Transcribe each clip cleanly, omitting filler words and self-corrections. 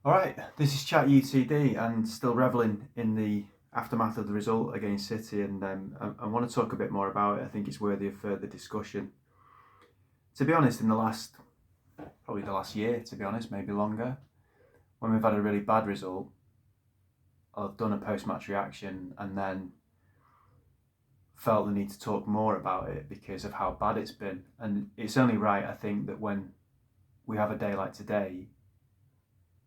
Alright, this is Chat UTD and still revelling in the aftermath of the result against City, and I want to talk a bit more about it. I think it's worthy of further discussion. To be honest, in probably the last year, to be honest, maybe longer, when we've had a really bad result, I've done a post-match reaction and then felt the need to talk more about it because of how bad it's been. And it's only right, I think, that when we have a day like today,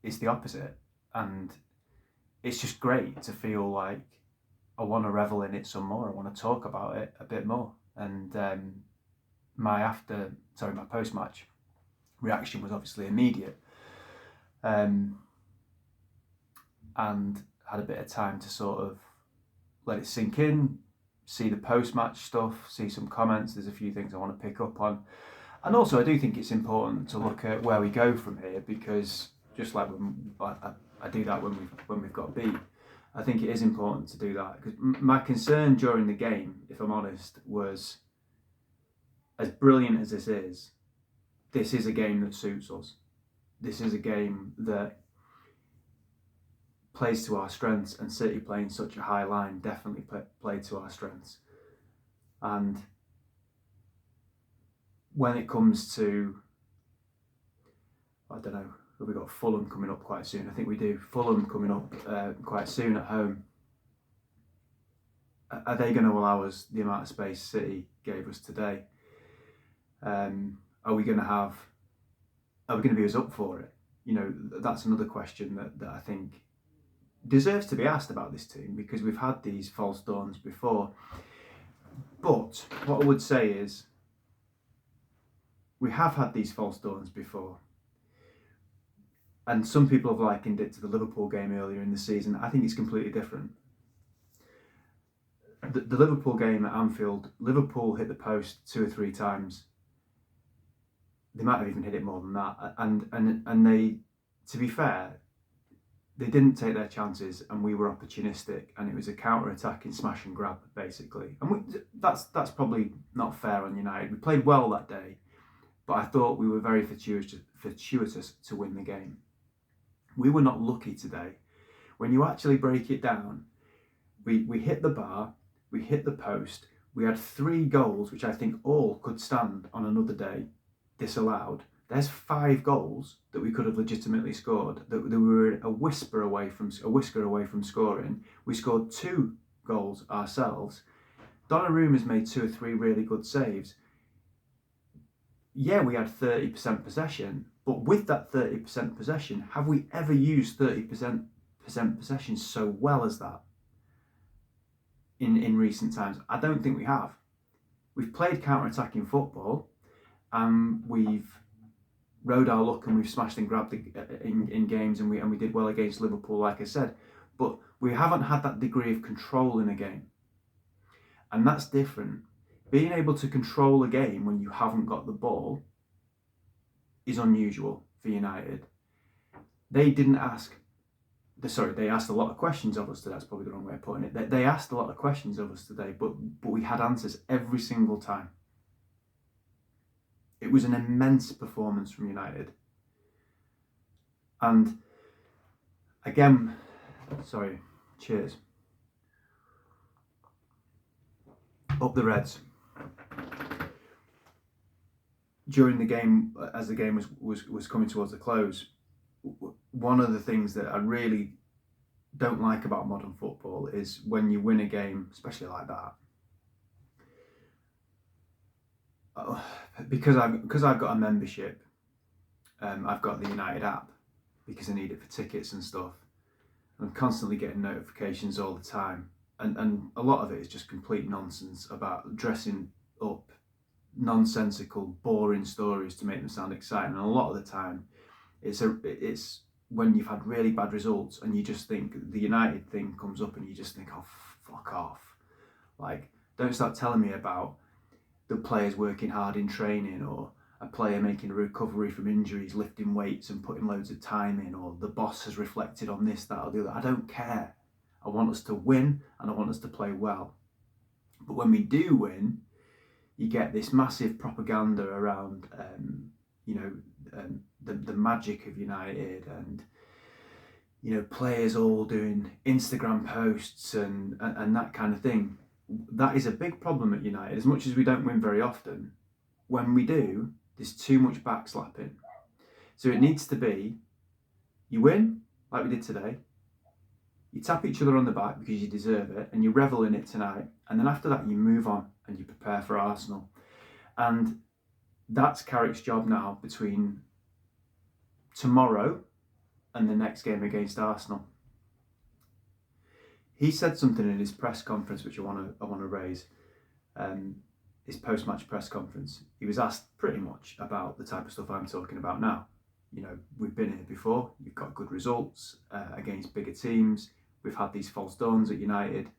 it's the opposite. And it's just great to feel like I want to revel in it some more. I want to talk about it a bit more. And my post-match reaction was obviously immediate, and had a bit of time to sort of let it sink in, see the post-match stuff, see some comments. There's a few things I want to pick up on, and also I do think it's important to look at where we go from here, because just like I do that when we've got beat. I think it is important to do that, because my concern during the game, if I'm honest, was, as brilliant as this is a game that suits us. This is a game that plays to our strengths, and City playing such a high line definitely played to our strengths. And when it comes to, I don't know, we've got Fulham coming up quite soon. I think we do. Fulham coming up quite soon at home. Are they going to allow us the amount of space City gave us today? Are we going to be as up for it? You know, that's another question that I think deserves to be asked about this team, because we've had these false dawns before. But what I would say is, we have had these false dawns before. And some people have likened it to the Liverpool game earlier in the season. I think it's completely different. The Liverpool game at Anfield, Liverpool hit the post 2 or 3 times. They might have even hit it more than that. And they, to be fair, they didn't take their chances, and we were opportunistic, and it was a counter-attacking smash and grab, basically. And that's probably not fair on United. We played well that day, but I thought we were very fortuitous to win the game. We were not lucky today. When you actually break it down, we hit the bar, we hit the post, we had 3 goals, which I think all could stand on another day, disallowed. There's 5 goals that we could have legitimately scored, that we were a whisker away from scoring. We scored 2 goals ourselves. Donnarumma's made 2 or 3 really good saves. Yeah, we had 30% possession, but with that 30% possession, have we ever used 30% possession so well as that in recent times? I don't think we have. We've played counter-attacking football, and we've rode our luck, and we've smashed and grabbed in games, and we did well against Liverpool, like I said. But we haven't had that degree of control in a game, and that's different. Being able to control a game when you haven't got the ball is unusual for United. They asked a lot of questions of us today. That's probably the wrong way of putting it. They asked a lot of questions of us today, but we had answers every single time. It was an immense performance from United. And again, cheers. Up the Reds. During the game, as the game was coming towards the close, one of the things that I really don't like about modern football is when you win a game, especially like that, because I've got a membership, I've got the United app because I need it for tickets and stuff. I'm constantly getting notifications all the time, and a lot of it is just complete nonsense about dressing up nonsensical, boring stories to make them sound exciting. And a lot of the time, it's when you've had really bad results, and you just think the United thing comes up, and you just think, oh, fuck off. Like, don't start telling me about the players working hard in training, or a player making a recovery from injuries, lifting weights and putting loads of time in, or the boss has reflected on this, that, or the other. I don't care. I want us to win, and I want us to play well. But when we do win, you get this massive propaganda around, the magic of United, and players all doing Instagram posts and that kind of thing. That is a big problem at United. As much as we don't win very often, when we do, there's too much backslapping. So it needs to be, you win, like we did today, you tap each other on the back because you deserve it, and you revel in it tonight, and then after that you move on and you prepare for Arsenal. And that's Carrick's job now between tomorrow and the next game against Arsenal. He said something in his press conference which I want to raise. His post-match press conference. He was asked pretty much about the type of stuff I'm talking about now. We've been here before. You've got good results against bigger teams. We've had these false dawns at United.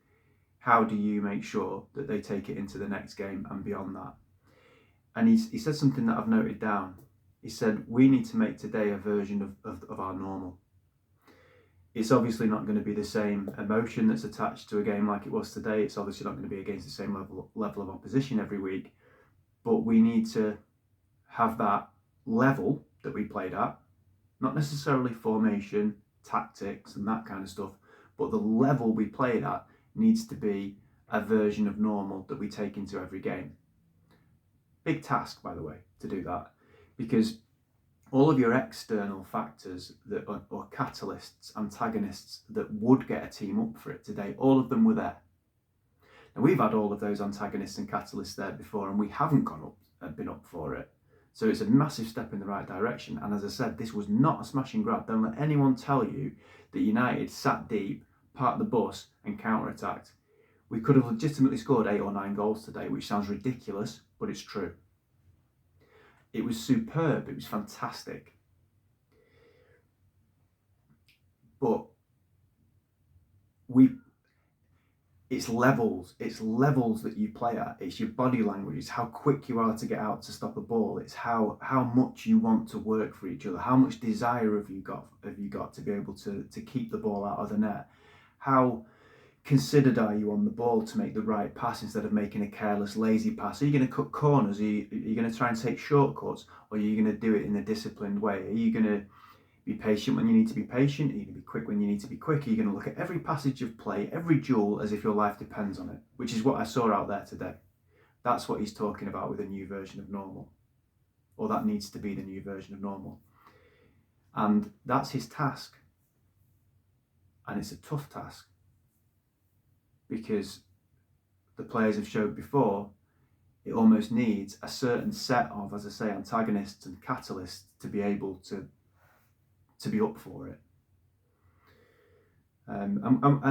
How do you make sure that they take it into the next game and beyond that? And he said something that I've noted down. He said, we need to make today a version of our normal. It's obviously not going to be the same emotion that's attached to a game like it was today. It's obviously not going to be against the same level of opposition every week. But we need to have that level that we played at, not necessarily formation, tactics and that kind of stuff, but the level we played at needs to be a version of normal that we take into every game. Big task, by the way, to do that, because all of your external factors or catalysts, antagonists that would get a team up for it today, all of them were there. Now we've had all of those antagonists and catalysts there before, and we haven't been up for it. So it's a massive step in the right direction. And as I said, this was not a smash and grab. Don't let anyone tell you that United sat deep, parked the bus and counter-attacked. We could have legitimately scored 8 or 9 goals today, which sounds ridiculous, but it's true. It was superb. It was fantastic. But it's levels that you play at. It's your body language. It's how quick you are to get out to stop a ball. It's how much you want to work for each other. How much desire have you got to be able to keep the ball out of the net? How considered are you on the ball to make the right pass instead of making a careless, lazy pass? Are you going to cut corners? Are you going to try and take shortcuts? Or are you going to do it in a disciplined way? Are you going to be patient when you need to be patient? Are you going to be quick when you need to be quick? Are you going to look at every passage of play, every duel, as if your life depends on it? Which is what I saw out there today. That's what he's talking about with a new version of normal. Or that needs to be the new version of normal. And that's his task. And it's a tough task, because the players have showed before, it almost needs a certain set of, as I say, antagonists and catalysts to be able to be up for it. And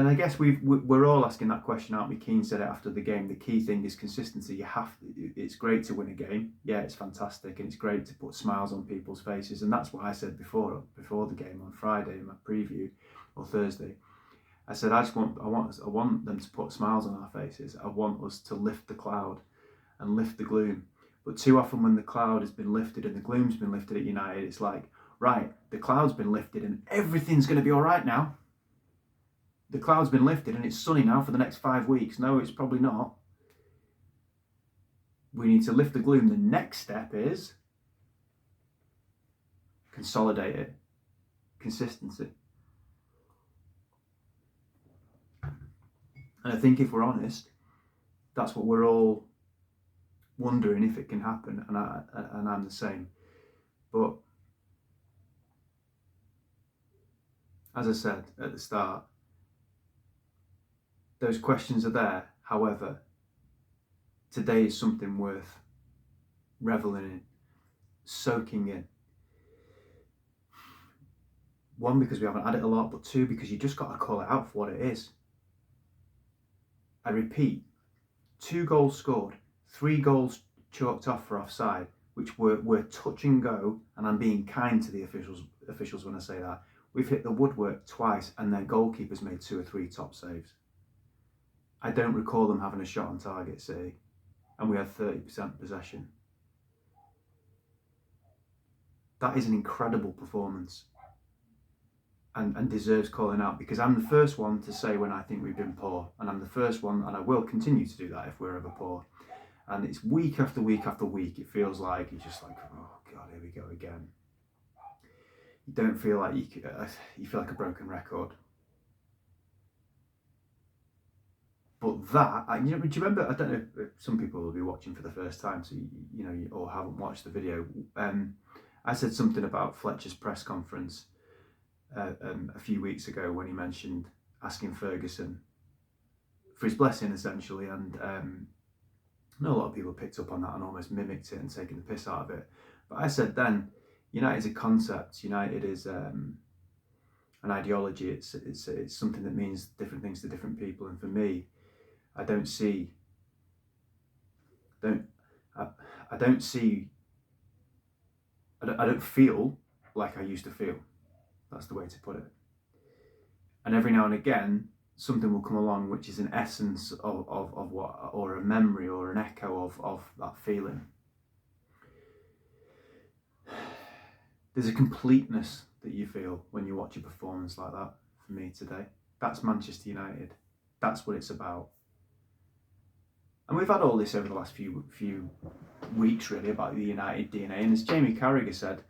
I guess we're all asking that question, aren't we? Keane said it after the game. The key thing is consistency. It's great to win a game. Yeah, it's fantastic, and it's great to put smiles on people's faces. And that's what I said before the game on Friday in my preview, or Thursday. I said I want them to put smiles on our faces. I want us to lift the cloud and lift the gloom. But too often when the cloud has been lifted and the gloom's been lifted at United, it's like, right, the cloud's been lifted and everything's going to be all right now. The cloud's been lifted and it's sunny now for the next 5 weeks. No, it's probably not. We need to lift the gloom. The next step is consolidate it. Consistency. And I think if we're honest, that's what we're all wondering if it can happen, and I'm the same. But as I said at the start, those questions are there. However, today is something worth reveling in, soaking in. One, because we haven't had it a lot, but two, because you just got to call it out for what it is. I repeat, 2 goals scored, 3 goals chalked off for offside, which were touch and go, and I'm being kind to the officials when I say that. We've hit the woodwork twice, and their goalkeepers made 2 or 3 top saves. I don't recall them having a shot on target, City, and we had 30% possession. That is an incredible performance. And deserves calling out, because I'm the first one to say when I think we've been poor, and I'm the first one, and I will continue to do that if we're ever poor. And it's week after week after week, it feels like it's just like, oh God, here we go again. you don't feel like you feel like a broken record. But that, do you remember? I don't know if some people will be watching for the first time, so or haven't watched the video. I said something about Fletcher's press conference a few weeks ago when he mentioned asking Ferguson for his blessing, essentially, and I know a lot of people picked up on that and almost mimicked it and taken the piss out of it. But I said then, United is a concept. United is an ideology. It's something that means different things to different people. And for me, I don't feel like I used to feel. That's the way to put it. And every now and again, something will come along which is an essence of what, or a memory or an echo of that feeling. There's a completeness that you feel when you watch a performance like that. For me today, that's Manchester United. That's what it's about. And we've had all this over the last few weeks, really, about the United DNA. And as Jamie Carragher said,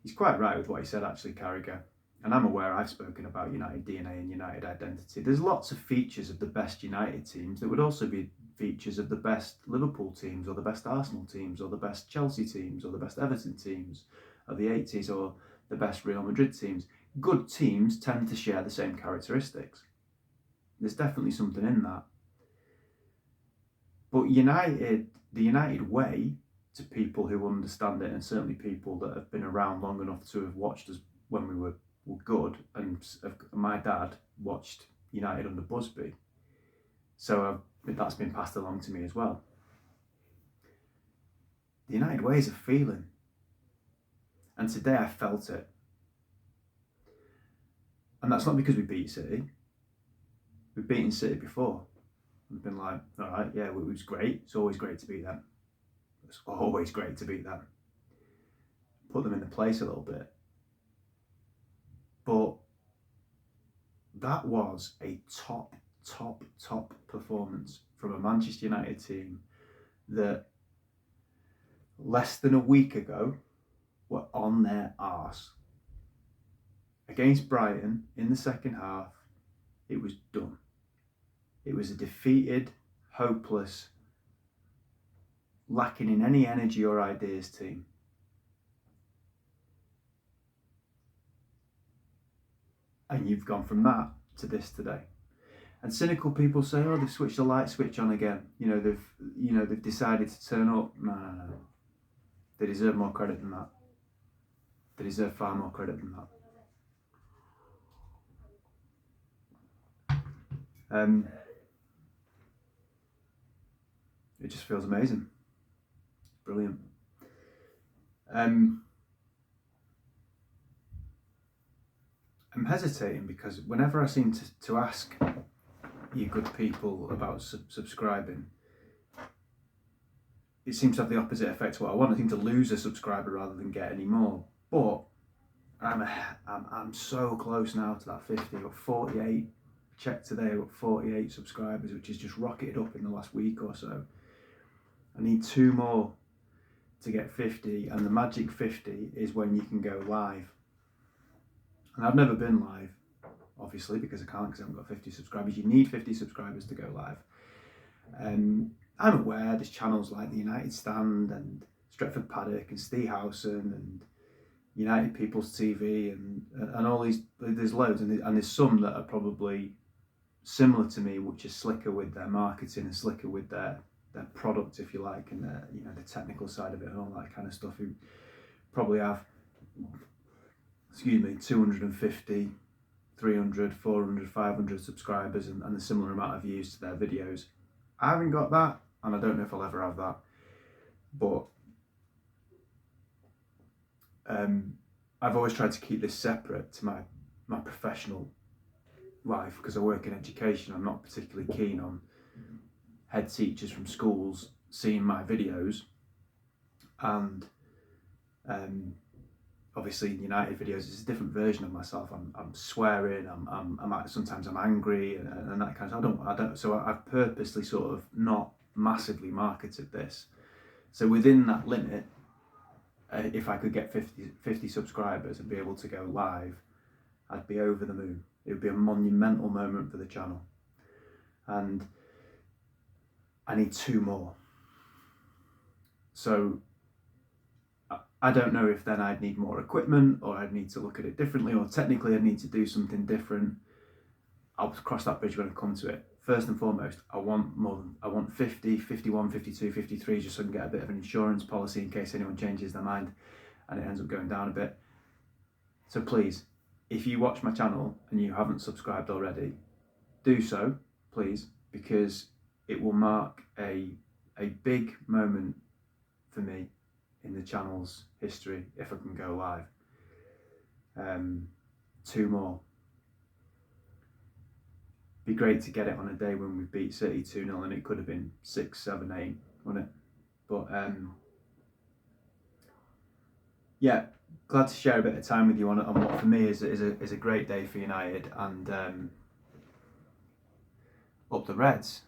he's quite right with what he said, actually, Carragher. And I'm aware I've spoken about United DNA and United identity. There's lots of features of the best United teams that would also be features of the best Liverpool teams, or the best Arsenal teams, or the best Chelsea teams, or the best Everton teams of the 80s, or the best Real Madrid teams. Good teams tend to share the same characteristics. There's definitely something in that. But the United way, to people who understand it, and certainly people that have been around long enough to have watched us when we were good, and my dad watched United under Busby, so that's been passed along to me as well. The United way is a feeling, and today I felt it. And that's not because we beat City. We've beaten City before. We've been like, all right, yeah, it was great. It's always great to beat them. It's always great to beat them. Put them in the place a little bit. But that was a top performance from a Manchester United team that less than a week ago were on their arse. Against Brighton in the second half, it was done. It was a defeated, hopeless, lacking in any energy or ideas team. And you've gone from that to this today. And cynical people say, "Oh, they've switched the light switch on again. They've decided to turn up." No. They deserve more credit than that. They deserve far more credit than that. It just feels amazing. Brilliant. I'm hesitating because whenever I seem to ask you good people about subscribing, it seems to have the opposite effect to what I want. I seem to lose a subscriber rather than get any more. But I'm so close now to that 50. I've got 48. Checked today, I've got 48 subscribers, which has just rocketed up in the last week or so. I need 2 more to get 50, and the magic 50 is when you can go live. And I've never been live, obviously, because I can't, because I haven't got 50 subscribers. You need 50 subscribers to go live. I'm aware there's channels like the United Stand and Stretford Paddock and Steehausen and United People's TV and all these. There's loads, and there's some that are probably similar to me, which are slicker with their marketing and slicker with their product, if you like, and the technical side of it and all that kind of stuff, who probably have 250, 300, 400, 500 subscribers and a similar amount of views to their videos. I haven't got that, and I don't know if I'll ever have that, but I've always tried to keep this separate to my professional life, because I work in education. I'm not particularly keen on head teachers from schools seeing my videos, and obviously in United videos it's a different version of myself. I'm swearing, sometimes I'm angry and that kind of. I don't. So I've purposely sort of not massively marketed this. So within that limit, if I could get 50 subscribers and be able to go live, I'd be over the moon. It would be a monumental moment for the channel. And I need 2 more. So I don't know if then I'd need more equipment, or I'd need to look at it differently, or technically I'd need to do something different. I'll cross that bridge when I come to it. First and foremost, I want 50, 51, 52, 53, just so I can get a bit of an insurance policy in case anyone changes their mind and it ends up going down a bit. So please, if you watch my channel and you haven't subscribed already, do so, please, because it will mark a big moment for me in the channel's history if I can go live. 2 more. Be great to get it on a day when we beat City 2-0, and it could have been 6, 7, 8, wouldn't it? But yeah, glad to share a bit of time with you on what for me is a great day for United, and up the Reds.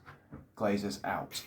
Glazers out.